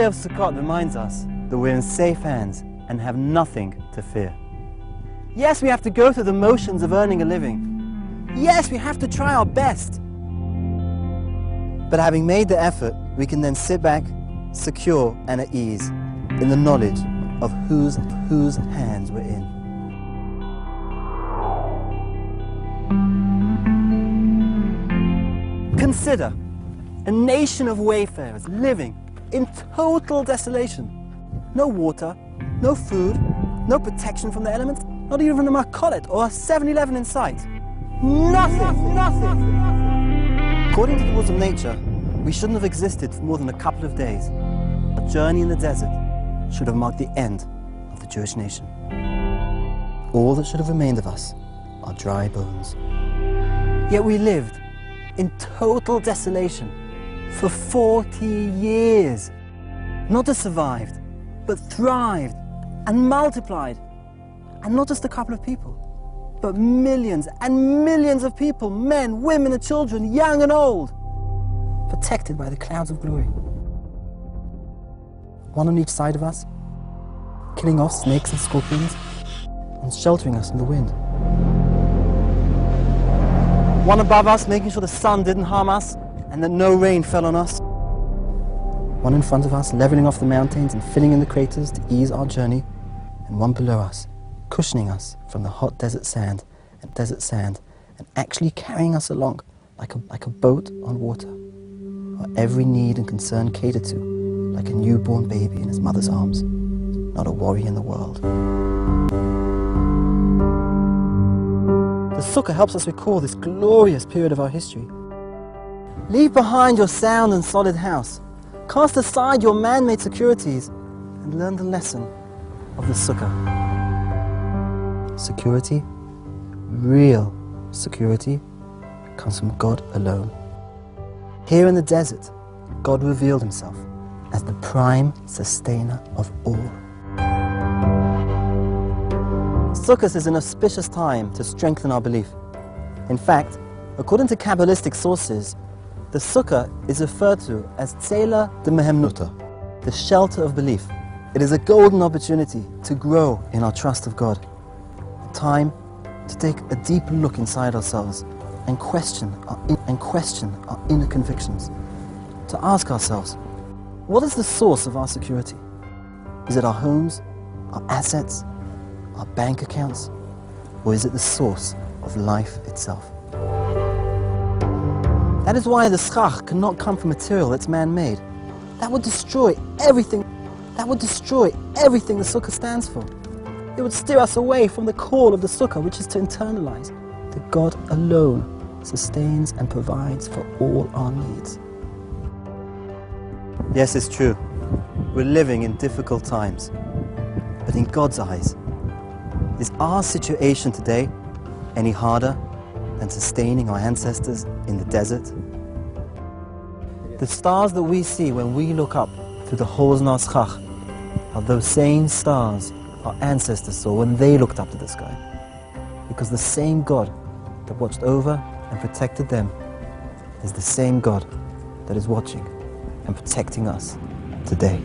of Sukkot reminds us that we're in safe hands and have nothing to fear. Yes, we have to go through the motions of earning a living. Yes, we have to try our best. But having made the effort, we can then sit back, secure and at ease, in the knowledge of whose hands we're in. Consider a nation of wayfarers living in total desolation. No water, no food, no protection from the elements, not even a marcolet or a 7-Eleven in sight. Nothing. According to the rules of nature, we shouldn't have existed for more than a couple of days. A journey in the desert should have marked the end of the Jewish nation. All that should have remained of us are dry bones. Yet we lived in total desolation for 40 years. Not just survived, but thrived and multiplied. And not just a couple of people, but millions and millions of people, men, women and children, young and old, protected by the clouds of glory. One on each side of us, killing off snakes and scorpions, and sheltering us from the wind. One above us, making sure the sun didn't harm us, and that no rain fell on us. One in front of us, leveling off the mountains and filling in the craters to ease our journey, and one below us, cushioning us from the hot desert sand, and actually carrying us along like a boat on water, our every need and concern catered to, like a newborn baby in his mother's arms, not a worry in the world. The Sukkah helps us recall this glorious period of our history. Leave behind your sound and solid house, cast aside your man-made securities, and learn the lesson of the Sukkah. Security, real security, comes from God alone. Here in the desert, God revealed himself as the prime sustainer of all. Sukkot is an auspicious time to strengthen our belief. In fact, according to Kabbalistic sources, the Sukkah is referred to as Tzela de Mehemnuta, the shelter of belief. It is a golden opportunity to grow in our trust of God. A time to take a deep look inside ourselves and question our inner convictions. To ask ourselves, what is the source of our security? Is it our homes, our assets, our bank accounts, or is it the source of life itself? That is why the schach cannot come from material that's man-made. That would destroy everything. That would destroy everything the Sukkah stands for. It would steer us away from the call of the Sukkah, which is to internalize that God alone sustains and provides for all our needs. Yes, it's true. We're living in difficult times. But in God's eyes, is our situation today any harder than sustaining our ancestors in the desert? The stars that we see when we look up through the holes in our schach are those same stars our ancestors saw when they looked up to the sky. Because the same God that watched over and protected them is the same God that is watching and protecting us today.